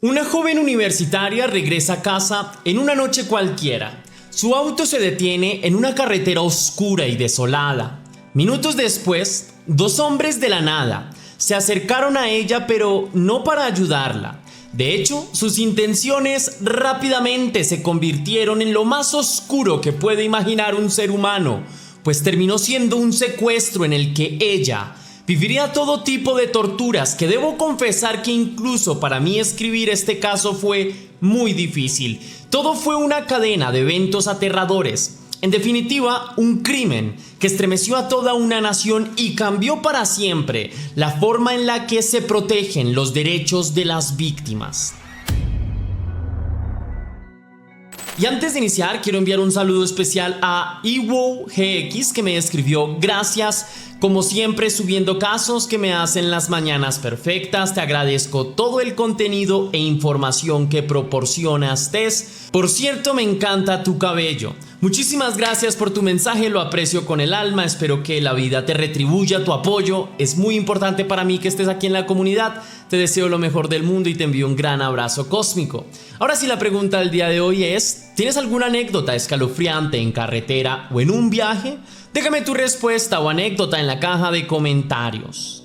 Una joven universitaria regresa a casa en una noche cualquiera. Su auto se detiene en una carretera oscura y desolada. Minutos después, dos hombres de la nada se acercaron a ella, pero no para ayudarla. De hecho, sus intenciones rápidamente se convirtieron en lo más oscuro que puede imaginar un ser humano, pues terminó siendo un secuestro en el que ella viviría todo tipo de torturas que debo confesar que incluso para mí escribir este caso fue muy difícil. Todo fue una cadena de eventos aterradores. En definitiva, un crimen que estremeció a toda una nación y cambió para siempre la forma en la que se protegen los derechos de las víctimas. Y antes de iniciar, quiero enviar un saludo especial a IwoGX, que me escribió: gracias, como siempre, subiendo casos que me hacen las mañanas perfectas. Te agradezco todo el contenido e información que proporcionas, Tess. Por cierto, me encanta tu cabello. Muchísimas gracias por tu mensaje, lo aprecio con el alma. Espero que la vida te retribuya tu apoyo. Es muy importante para mí que estés aquí en la comunidad. Te deseo lo mejor del mundo y te envío un gran abrazo cósmico. Ahora sí, la pregunta del día de hoy es: ¿tienes alguna anécdota escalofriante en carretera o en un viaje? Déjame tu respuesta o anécdota en la caja de comentarios.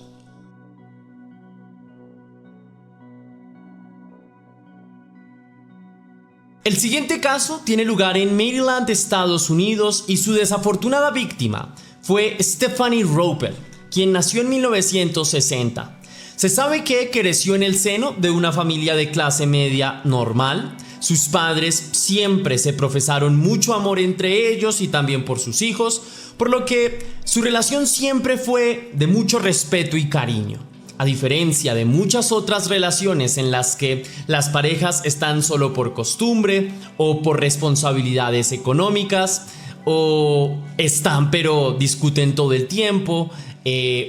El siguiente caso tiene lugar en Maryland, Estados Unidos, y su desafortunada víctima fue Stephanie Roper, quien nació en 1960. Se sabe que creció en el seno de una familia de clase media normal. Sus padres siempre se profesaron mucho amor entre ellos y también por sus hijos, por lo que su relación siempre fue de mucho respeto y cariño. A diferencia de muchas otras relaciones en las que las parejas están solo por costumbre o por responsabilidades económicas, o están pero discuten todo el tiempo,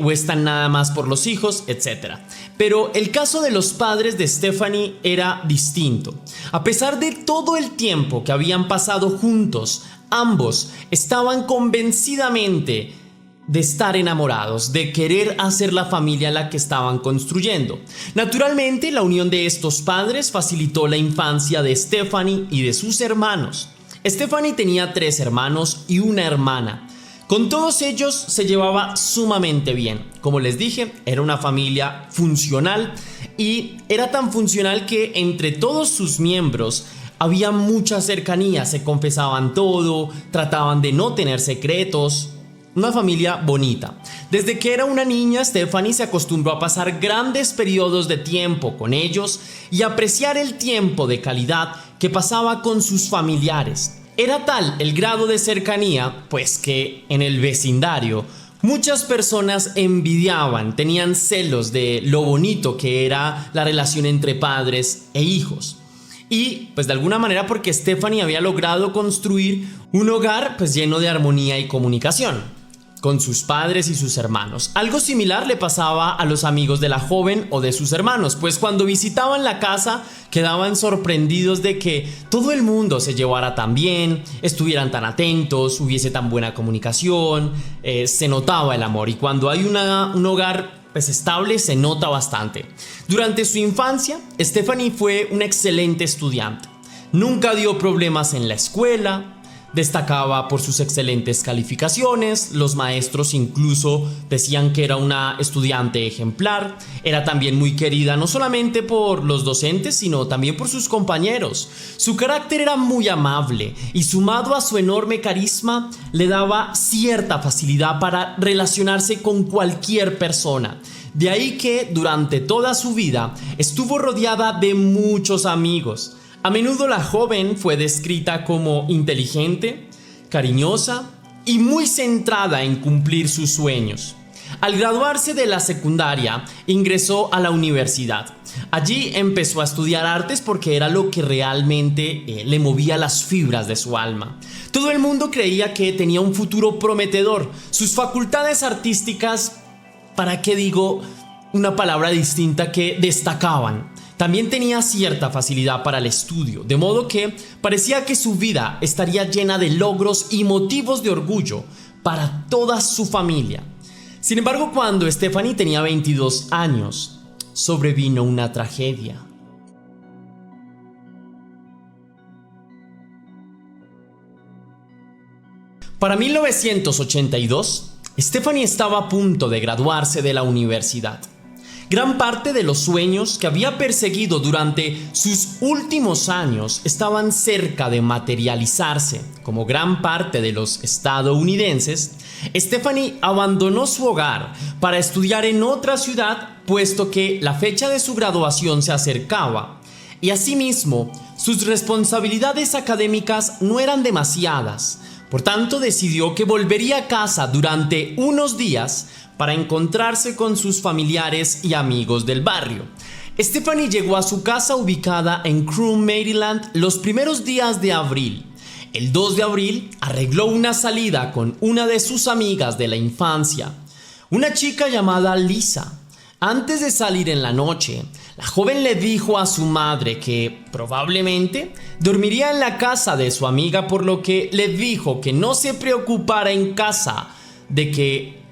o están nada más por los hijos, etc. Pero el caso de los padres de Stephanie era distinto. A pesar de todo el tiempo que habían pasado juntos, ambos estaban convencidamente de estar enamorados, de querer hacer la familia la que estaban construyendo. Naturalmente, la unión de estos padres facilitó la infancia de Stephanie y de sus hermanos. Stephanie tenía 3 hermanos y una hermana. Con todos ellos se llevaba sumamente bien. Como les dije, era una familia funcional, y era tan funcional que entre todos sus miembros había mucha cercanía, se confesaban todo, trataban de no tener secretos. Una familia bonita. Desde que era una niña, Stephanie se acostumbró a pasar grandes periodos de tiempo con ellos y apreciar el tiempo de calidad que pasaba con sus familiares. Era tal el grado de cercanía, pues, que en el vecindario muchas personas envidiaban, tenían celos de lo bonito que era la relación entre padres e hijos. Y pues de alguna manera porque Stephanie había logrado construir un hogar pues lleno de armonía y comunicación con sus padres y sus hermanos. Algo similar le pasaba a los amigos de la joven o de sus hermanos, pues cuando visitaban la casa quedaban sorprendidos de que todo el mundo se llevara tan bien, estuvieran tan atentos, hubiese tan buena comunicación, se notaba el amor, y cuando hay un hogar pues estable se nota bastante. Durante su infancia, Stephanie fue una excelente estudiante. Nunca dio problemas en la escuela. Destacaba por sus excelentes calificaciones, los maestros incluso decían que era una estudiante ejemplar. Era también muy querida no solamente por los docentes, sino también por sus compañeros. Su carácter era muy amable y, sumado a su enorme carisma, le daba cierta facilidad para relacionarse con cualquier persona. De ahí que durante toda su vida estuvo rodeada de muchos amigos. A menudo la joven fue descrita como inteligente, cariñosa y muy centrada en cumplir sus sueños. Al graduarse de la secundaria, ingresó a la universidad. Allí empezó a estudiar artes porque era lo que realmente le movía las fibras de su alma. Todo el mundo creía que tenía un futuro prometedor. Sus facultades artísticas, ¿para qué digo una palabra distinta?, que destacaban. También tenía cierta facilidad para el estudio, de modo que parecía que su vida estaría llena de logros y motivos de orgullo para toda su familia. Sin embargo, cuando Stephanie tenía 22 años, sobrevino una tragedia. Para 1982, Stephanie estaba a punto de graduarse de la universidad. Gran parte de los sueños que había perseguido durante sus últimos años estaban cerca de materializarse. Como gran parte de los estadounidenses, Stephanie abandonó su hogar para estudiar en otra ciudad, puesto que la fecha de su graduación se acercaba. Y asimismo, sus responsabilidades académicas no eran demasiadas. Por tanto, decidió que volvería a casa durante unos días para encontrarse con sus familiares y amigos del barrio. Stephanie llegó a su casa ubicada en Crewe, Maryland, los primeros días de abril. El 2 de abril arregló una salida con una de sus amigas de la infancia, una chica llamada Lisa. Antes de salir en la noche, la joven le dijo a su madre que probablemente dormiría en la casa de su amiga, por lo que le dijo que no se preocupara en casa de que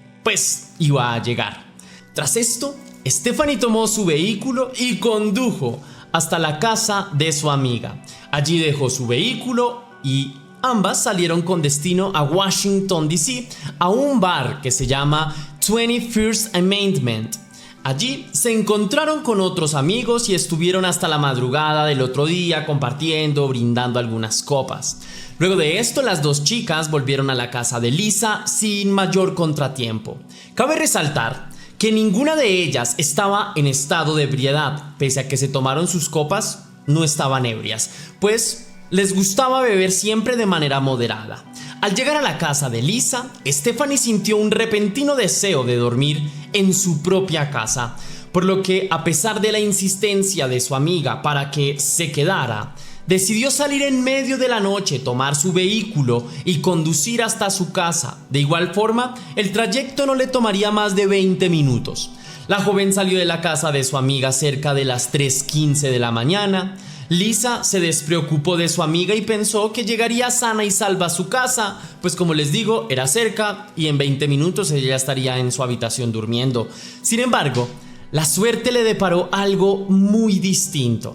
iba a llegar. Tras esto, Stephanie tomó su vehículo y condujo hasta la casa de su amiga. Allí dejó su vehículo y ambas salieron con destino a Washington, D.C., a un bar que se llama 21st Amendment. Allí se encontraron con otros amigos y estuvieron hasta la madrugada del otro día compartiendo, brindando algunas copas. Luego de esto, las dos chicas volvieron a la casa de Lisa sin mayor contratiempo. Cabe resaltar que ninguna de ellas estaba en estado de ebriedad, pese a que se tomaron sus copas, no estaban ebrias, pues les gustaba beber siempre de manera moderada. Al llegar a la casa de Lisa, Stephanie sintió un repentino deseo de dormir en su propia casa, por lo que, a pesar de la insistencia de su amiga para que se quedara, decidió salir en medio de la noche, tomar su vehículo y conducir hasta su casa. De igual forma, el trayecto no le tomaría más de 20 minutos. La joven salió de la casa de su amiga cerca de las 3:15 de la mañana. Lisa se despreocupó de su amiga y pensó que llegaría sana y salva a su casa, pues como les digo, era cerca y en 20 minutos ella estaría en su habitación durmiendo. Sin embargo, la suerte le deparó algo muy distinto.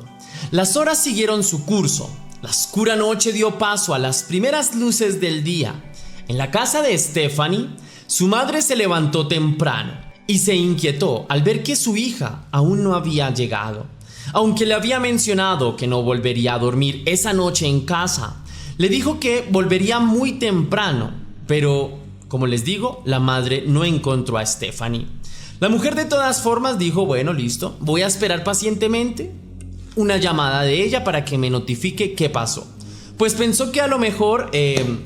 Las horas siguieron su curso. La oscura noche dio paso a las primeras luces del día. En la casa de Stephanie, su madre se levantó temprano y se inquietó al ver que su hija aún no había llegado. Aunque le había mencionado que no volvería a dormir esa noche en casa, le dijo que volvería muy temprano, pero, como les digo, la madre no encontró a Stephanie. La mujer de todas formas dijo: bueno, listo, voy a esperar pacientemente una llamada de ella para que me notifique qué pasó. Pues pensó que a lo mejor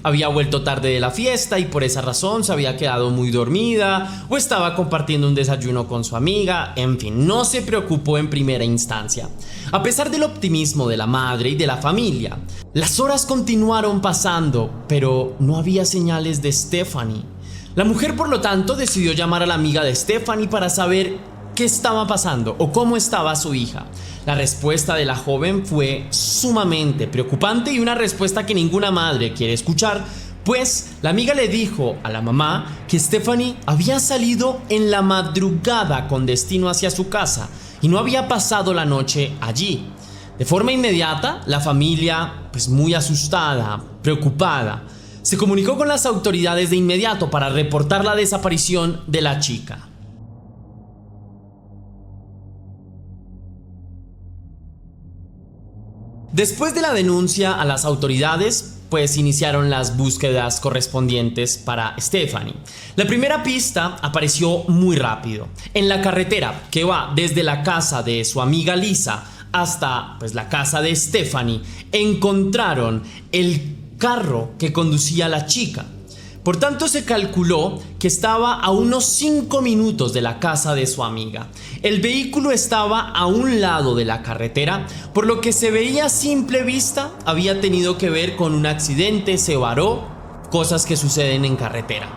había vuelto tarde de la fiesta y por esa razón se había quedado muy dormida o estaba compartiendo un desayuno con su amiga. En fin, no se preocupó en primera instancia. A pesar del optimismo de la madre y de la familia, las horas continuaron pasando, pero no había señales de Stephanie. La mujer, por lo tanto, decidió llamar a la amiga de Stephanie para saber qué estaba pasando o cómo estaba su hija. La respuesta de la joven fue sumamente preocupante y una respuesta que ninguna madre quiere escuchar, pues la amiga le dijo a la mamá que Stephanie había salido en la madrugada con destino hacia su casa y no había pasado la noche allí. De forma inmediata, la familia, muy asustada, preocupada, se comunicó con las autoridades de inmediato para reportar la desaparición de la chica. Después de la denuncia a las autoridades, iniciaron las búsquedas correspondientes para Stephanie. La primera pista apareció muy rápido. En la carretera que va desde la casa de su amiga Lisa hasta la casa de Stephanie, encontraron el carro que conducía la chica. Por tanto, se calculó que estaba a unos 5 minutos de la casa de su amiga. El vehículo estaba a un lado de la carretera, por lo que se veía a simple vista había tenido que ver con un accidente, se varó, cosas que suceden en carretera.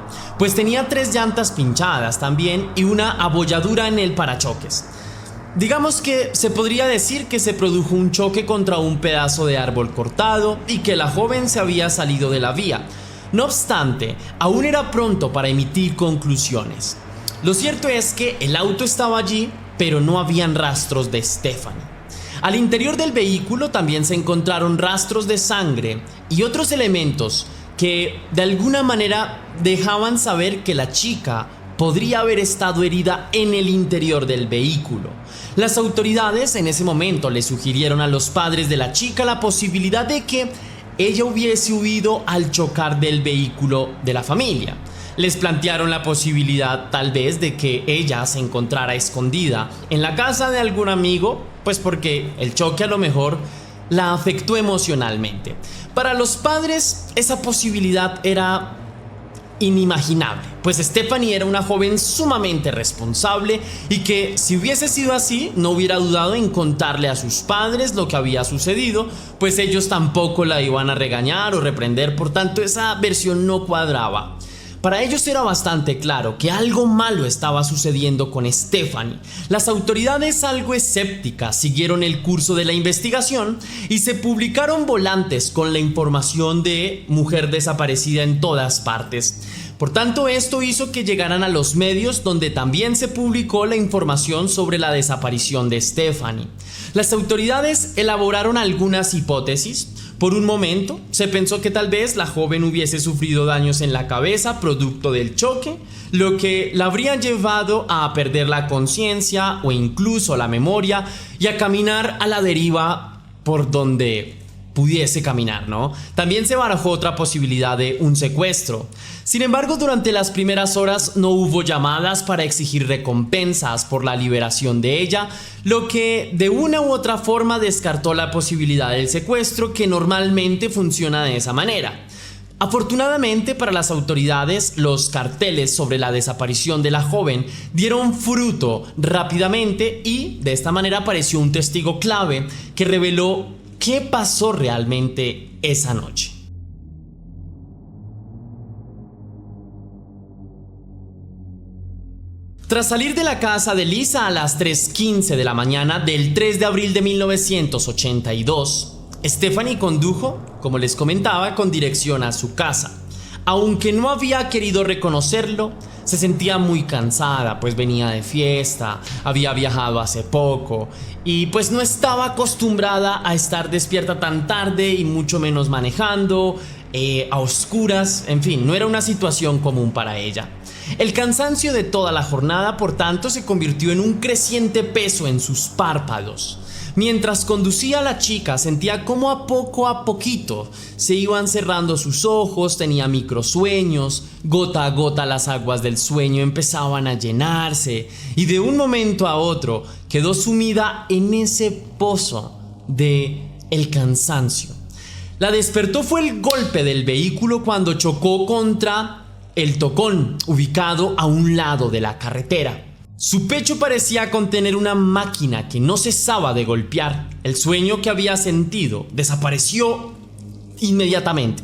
Tenía 3 llantas pinchadas también y una abolladura en el parachoques. Digamos que se podría decir que se produjo un choque contra un pedazo de árbol cortado y que la joven se había salido de la vía. No obstante, aún era pronto para emitir conclusiones. Lo cierto es que el auto estaba allí, pero no habían rastros de Stephanie. Al interior del vehículo también se encontraron rastros de sangre y otros elementos que de alguna manera dejaban saber que la chica podría haber estado herida en el interior del vehículo. Las autoridades en ese momento le sugirieron a los padres de la chica la posibilidad de que ella hubiese huido al chocar del vehículo de la familia. Les plantearon la posibilidad tal vez de que ella se encontrara escondida en la casa de algún amigo, pues porque el choque a lo mejor la afectó emocionalmente. Para los padres esa posibilidad era inimaginable, pues Stephanie era una joven sumamente responsable y que si hubiese sido así no hubiera dudado en contarle a sus padres lo que había sucedido, pues ellos tampoco la iban a regañar o reprender, por tanto esa versión no cuadraba. Para ellos era bastante claro que algo malo estaba sucediendo con Stephanie. Las autoridades, algo escépticas, siguieron el curso de la investigación y se publicaron volantes con la información de mujer desaparecida en todas partes. Por tanto, esto hizo que llegaran a los medios, donde también se publicó la información sobre la desaparición de Stephanie. Las autoridades elaboraron algunas hipótesis. Por un momento, se pensó que tal vez la joven hubiese sufrido daños en la cabeza producto del choque, lo que la habría llevado a perder la conciencia o incluso la memoria y a caminar a la deriva por donde pudiese caminar, ¿no? También se barajó otra posibilidad de un secuestro. Sin embargo, durante las primeras horas no hubo llamadas para exigir recompensas por la liberación de ella, lo que de una u otra forma descartó la posibilidad del secuestro, que normalmente funciona de esa manera. Afortunadamente para las autoridades, los carteles sobre la desaparición de la joven dieron fruto rápidamente y de esta manera apareció un testigo clave que reveló qué pasó realmente esa noche. Tras salir de la casa de Lisa a las 3:15 de la mañana del 3 de abril de 1982, Stephanie condujo, como les comentaba, con dirección a su casa. Aunque no había querido reconocerlo, se sentía muy cansada, pues venía de fiesta, había viajado hace poco y pues no estaba acostumbrada a estar despierta tan tarde y mucho menos manejando, a oscuras, en fin, no era una situación común para ella. El cansancio de toda la jornada, por tanto, se convirtió en un creciente peso en sus párpados. Mientras conducía, la chica sentía cómo a poquito se iban cerrando sus ojos, tenía microsueños, gota a gota las aguas del sueño empezaban a llenarse y de un momento a otro quedó sumida en ese pozo de el cansancio. La despertó fue el golpe del vehículo cuando chocó contra el tocón ubicado a un lado de la carretera. Su pecho parecía contener una máquina que no cesaba de golpear. El sueño que había sentido desapareció inmediatamente.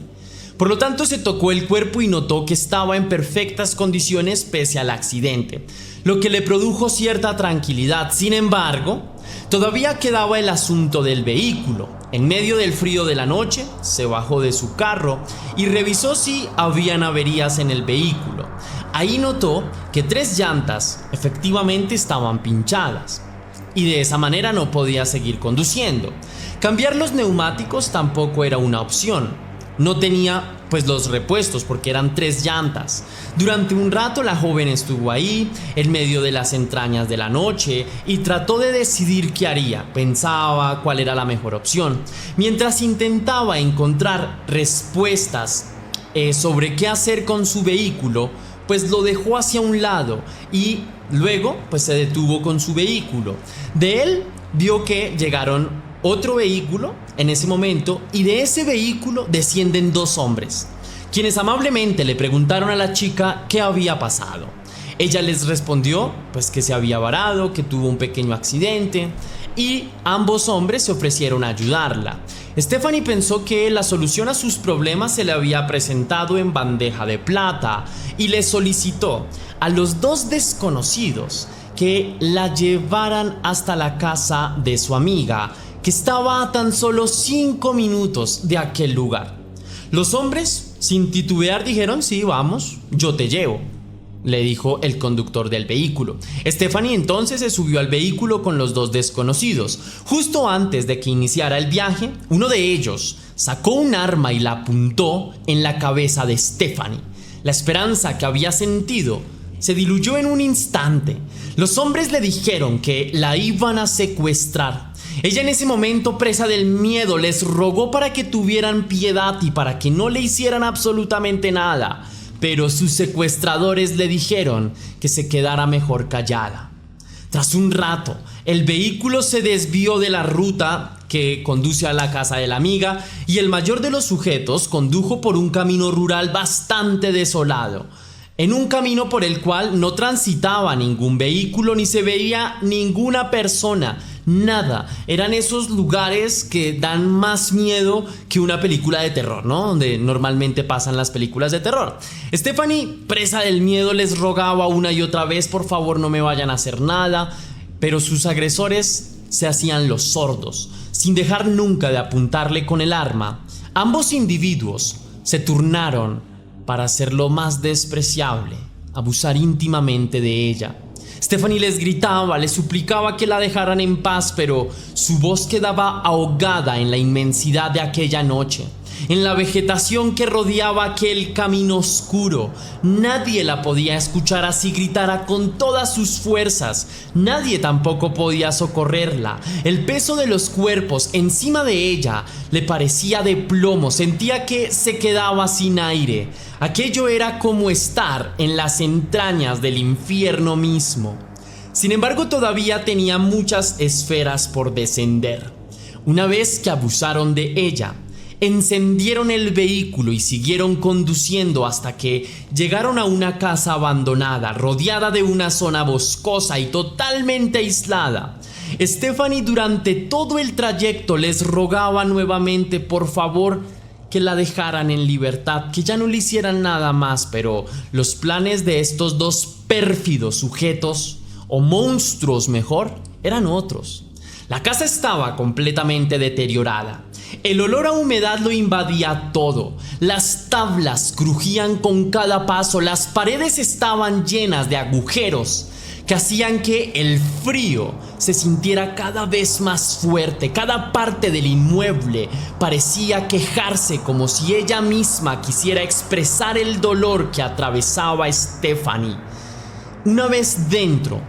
Por lo tanto, se tocó el cuerpo y notó que estaba en perfectas condiciones pese al accidente, lo que le produjo cierta tranquilidad. Sin embargo, todavía quedaba el asunto del vehículo. En medio del frío de la noche, se bajó de su carro y revisó si habían averías en el vehículo. Ahí notó que 3 llantas efectivamente estaban pinchadas y de esa manera no podía seguir conduciendo. Cambiar los neumáticos tampoco era una opción. No tenía pues los repuestos porque eran 3 llantas. Durante un rato la joven estuvo ahí, en medio de las entrañas de la noche, y trató de decidir qué haría. Pensaba cuál era la mejor opción. Mientras intentaba encontrar respuestas sobre qué hacer con su vehículo, pues lo dejó hacia un lado y luego pues se detuvo con su vehículo. De él vio que llegaron otro vehículo en ese momento y de ese vehículo descienden 2 hombres, quienes amablemente le preguntaron a la chica qué había pasado. Ella les respondió pues que se había varado, que tuvo un pequeño accidente y ambos hombres se ofrecieron a ayudarla. Stephanie pensó que la solución a sus problemas se le había presentado en bandeja de plata y le solicitó a los 2 desconocidos que la llevaran hasta la casa de su amiga, que estaba a tan solo 5 minutos de aquel lugar. Los hombres, sin titubear, dijeron: sí, vamos, yo te llevo. le dijo el conductor del vehículo. Stephanie entonces se subió al vehículo con los dos desconocidos. Justo antes de que iniciara el viaje, uno de ellos sacó un arma y la apuntó en la cabeza de Stephanie. La esperanza que había sentido se diluyó en un instante. Los hombres le dijeron que la iban a secuestrar. Ella en ese momento, presa del miedo, les rogó para que tuvieran piedad y para que no le hicieran absolutamente nada. Pero sus secuestradores le dijeron que se quedara mejor callada. Tras un rato, el vehículo se desvió de la ruta que conduce a la casa de la amiga y el mayor de los sujetos condujo por un camino rural bastante desolado, en un camino por el cual no transitaba ningún vehículo ni se veía ninguna persona. Nada, eran esos lugares que dan más miedo que una película de terror, ¿no? Donde normalmente pasan las películas de terror. Stephanie, presa del miedo, les rogaba una y otra vez: por favor, no me vayan a hacer nada. Pero sus agresores se hacían los sordos. Sin dejar nunca de apuntarle con el arma, ambos individuos se turnaron para hacer lo más despreciable: abusar íntimamente de ella. Stephanie les gritaba, les suplicaba que la dejaran en paz, pero su voz quedaba ahogada en la inmensidad de aquella noche, en la vegetación que rodeaba aquel camino oscuro. Nadie la podía escuchar así gritara con todas sus fuerzas. Nadie tampoco podía socorrerla. El peso de los cuerpos encima de ella le parecía de plomo. Sentía que se quedaba sin aire. Aquello era como estar en las entrañas del infierno mismo. Sin embargo, todavía tenía muchas esferas por descender. Una vez que abusaron de ella, encendieron el vehículo y siguieron conduciendo hasta que llegaron a una casa abandonada, rodeada de una zona boscosa y totalmente aislada. Stephanie durante todo el trayecto les rogaba nuevamente por favor que la dejaran en libertad, que ya no le hicieran nada más, pero los planes de estos dos pérfidos sujetos, o monstruos mejor, eran otros. La casa estaba completamente deteriorada. El olor a humedad lo invadía todo. Las tablas crujían con cada paso. Las paredes estaban llenas de agujeros que hacían que el frío se sintiera cada vez más fuerte. Cada parte del inmueble parecía quejarse como si ella misma quisiera expresar el dolor que atravesaba a Stephanie. Una vez dentro,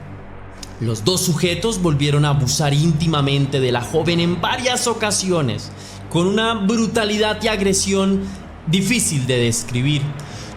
los dos sujetos volvieron a abusar íntimamente de la joven en varias ocasiones, con una brutalidad y agresión difícil de describir.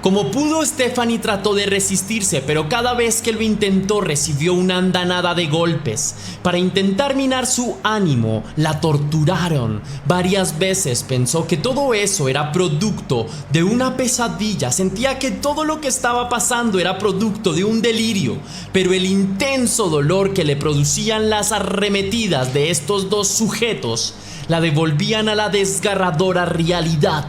Como pudo, Stephanie trató de resistirse, pero cada vez que lo intentó recibió una andanada de golpes. Para intentar minar su ánimo, la torturaron. Varias veces pensó que todo eso era producto de una pesadilla. Sentía que todo lo que estaba pasando era producto de un delirio, pero el intenso dolor que le producían las arremetidas de estos dos sujetos la devolvían a la desgarradora realidad.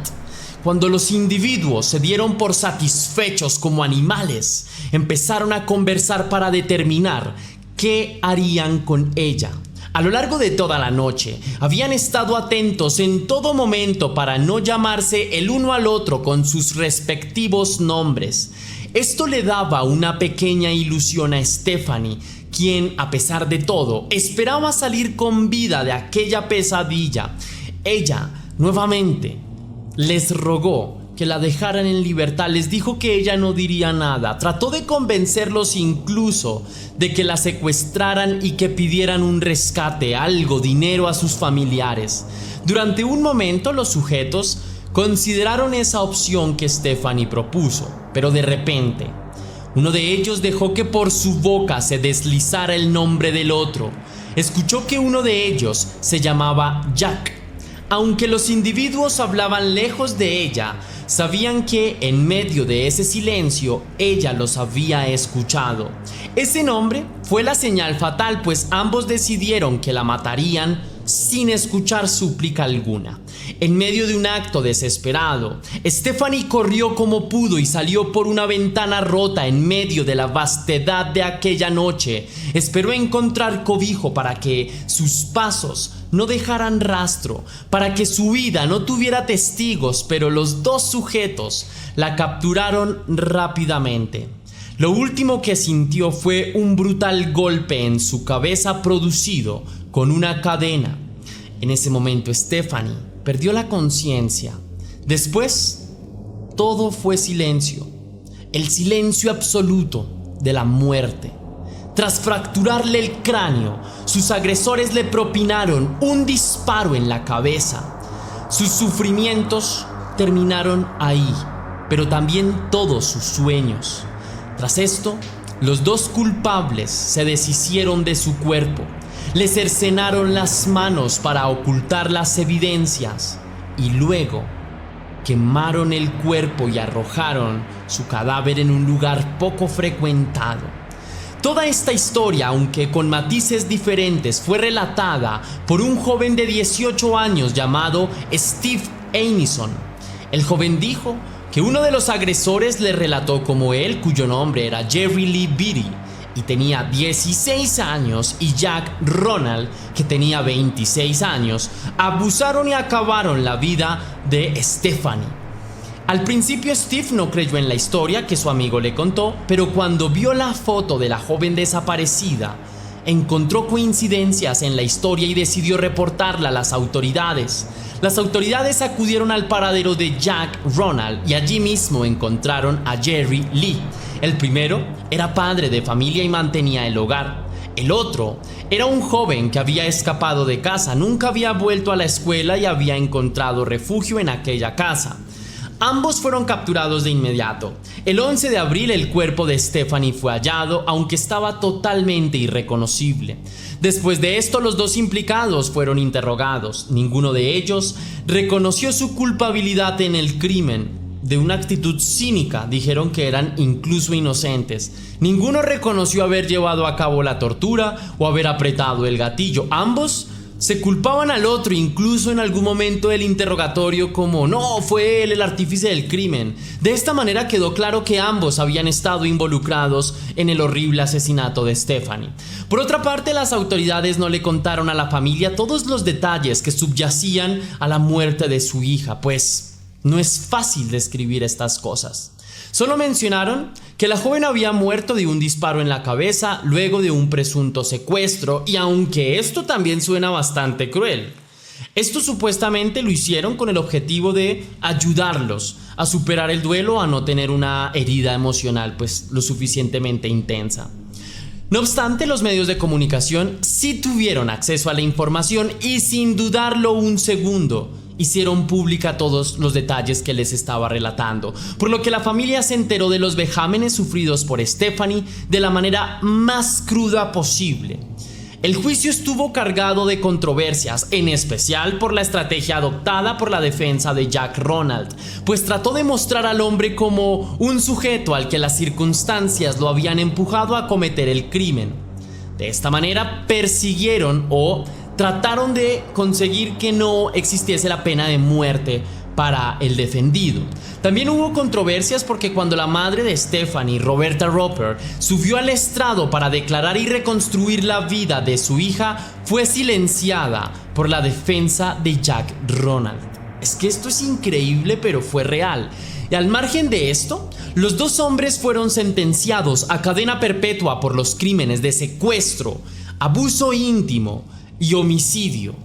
Cuando los individuos se dieron por satisfechos como animales, empezaron a conversar para determinar qué harían con ella. A lo largo de toda la noche, habían estado atentos en todo momento para no llamarse el uno al otro con sus respectivos nombres. Esto le daba una pequeña ilusión a Stephanie, quien, a pesar de todo, esperaba salir con vida de aquella pesadilla. Ella, nuevamente, les rogó que la dejaran en libertad, les dijo que ella no diría nada, trató de convencerlos incluso de que la secuestraran y que pidieran un rescate, algo, dinero a sus familiares. Durante un momento los sujetos consideraron esa opción que Stephanie propuso, pero de repente uno de ellos dejó que por su boca se deslizara el nombre del otro. Escuchó que uno de ellos se llamaba Jack. Aunque los individuos hablaban lejos de ella, sabían que en medio de ese silencio ella los había escuchado. Ese nombre fue la señal fatal, pues ambos decidieron que la matarían sin escuchar súplica alguna. En medio de un acto desesperado, Stephanie corrió como pudo y salió por una ventana rota en medio de la vastedad de aquella noche. Esperó encontrar cobijo para que sus pasos no dejaran rastro, para que su vida no tuviera testigos, pero los dos sujetos la capturaron rápidamente. Lo último que sintió fue un brutal golpe en su cabeza producido con una cadena. En ese momento Stephanie perdió la conciencia. Después, todo fue silencio. El silencio absoluto de la muerte. Tras fracturarle el cráneo, sus agresores le propinaron un disparo en la cabeza. Sus sufrimientos terminaron ahí, pero también todos sus sueños. Tras esto, los dos culpables se deshicieron de su cuerpo, le cercenaron las manos para ocultar las evidencias y luego quemaron el cuerpo y arrojaron su cadáver en un lugar poco frecuentado. Toda esta historia, aunque con matices diferentes, fue relatada por un joven de 18 años llamado Steve Einison. El joven dijo que uno de los agresores le relató cómo él, cuyo nombre era Jerry Lee Beatty, y tenía 16 años, y Jack Ronald, que tenía 26 años, abusaron y acabaron la vida de Stephanie. Al principio Steve no creyó en la historia que su amigo le contó, pero cuando vio la foto de la joven desaparecida, encontró coincidencias en la historia y decidió reportarla a las autoridades. Las autoridades acudieron al paradero de Jack Ronald y allí mismo encontraron a Jerry Lee. El primero era padre de familia y mantenía el hogar. El otro era un joven que había escapado de casa, nunca había vuelto a la escuela y había encontrado refugio en aquella casa. Ambos fueron capturados de inmediato. El 11 de abril el cuerpo de Stephanie fue hallado, aunque estaba totalmente irreconocible. Después de esto, los dos implicados fueron interrogados. Ninguno de ellos reconoció su culpabilidad en el crimen. De una actitud cínica, dijeron que eran incluso inocentes. Ninguno reconoció haber llevado a cabo la tortura o haber apretado el gatillo. Ambos se culpaban al otro, incluso en algún momento del interrogatorio, como no, fue él el artífice del crimen. De esta manera quedó claro que ambos habían estado involucrados en el horrible asesinato de Stephanie. Por otra parte, las autoridades no le contaron a la familia todos los detalles que subyacían a la muerte de su hija, pues no es fácil describir estas cosas. Solo mencionaron que la joven había muerto de un disparo en la cabeza luego de un presunto secuestro, y aunque esto también suena bastante cruel, esto supuestamente lo hicieron con el objetivo de ayudarlos a superar el duelo, a no tener una herida emocional pues lo suficientemente intensa. No obstante, los medios de comunicación sí tuvieron acceso a la información y sin dudarlo un segundo hicieron pública todos los detalles que les estaba relatando, por lo que la familia se enteró de los vejámenes sufridos por Stephanie de la manera más cruda posible. El juicio estuvo cargado de controversias, en especial por la estrategia adoptada por la defensa de Jack Ronald, pues trató de mostrar al hombre como un sujeto al que las circunstancias lo habían empujado a cometer el crimen. De esta manera persiguieron o trataron de conseguir que no existiese la pena de muerte para el defendido. También hubo controversias porque cuando la madre de Stephanie, Roberta Roper, subió al estrado para declarar y reconstruir la vida de su hija, fue silenciada por la defensa de Jack Ronald. Es que esto es increíble, pero fue real. Y al margen de esto, los dos hombres fueron sentenciados a cadena perpetua por los crímenes de secuestro, abuso íntimo y homicidio.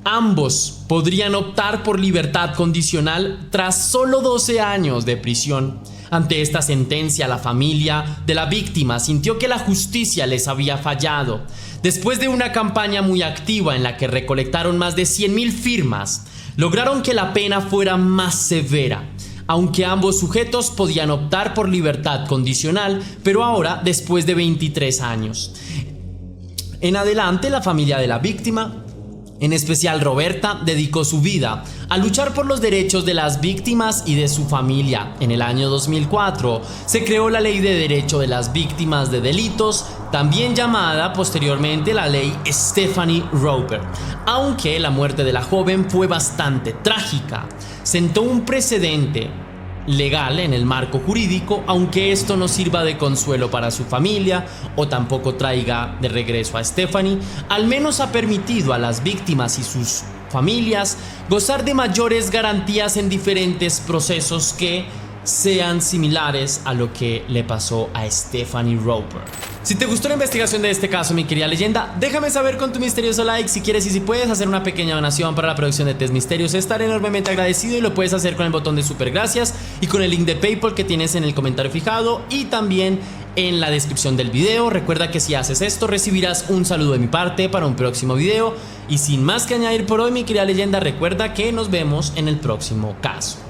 Ambos podrían optar por libertad condicional tras solo 12 años de prisión. Ante esta sentencia, la familia de la víctima sintió que la justicia les había fallado. Después de una campaña muy activa en la que recolectaron más de 100,000 firmas, lograron que la pena fuera más severa, aunque ambos sujetos podían optar por libertad condicional, pero ahora después de 23 años. En adelante, la familia de la víctima, en especial Roberta, dedicó su vida a luchar por los derechos de las víctimas y de su familia. En el año 2004 se creó la Ley de Derecho de las Víctimas de Delitos, también llamada posteriormente la Ley Stephanie Roper. Aunque la muerte de la joven fue bastante trágica, sentó un precedente legal en el marco jurídico, aunque esto no sirva de consuelo para su familia o tampoco traiga de regreso a Stephanie, al menos ha permitido a las víctimas y sus familias gozar de mayores garantías en diferentes procesos que sean similares a lo que le pasó a Stephanie Roper. Si te gustó la investigación de este caso, mi querida leyenda, déjame saber con tu misterioso like si quieres, y si puedes hacer una pequeña donación para la producción de Test Misterios, estaré enormemente agradecido, y lo puedes hacer con el botón de super gracias y con el link de PayPal que tienes en el comentario fijado y también en la descripción del video. Recuerda que si haces esto recibirás un saludo de mi parte para un próximo video, y sin más que añadir por hoy, mi querida leyenda, recuerda que nos vemos en el próximo caso.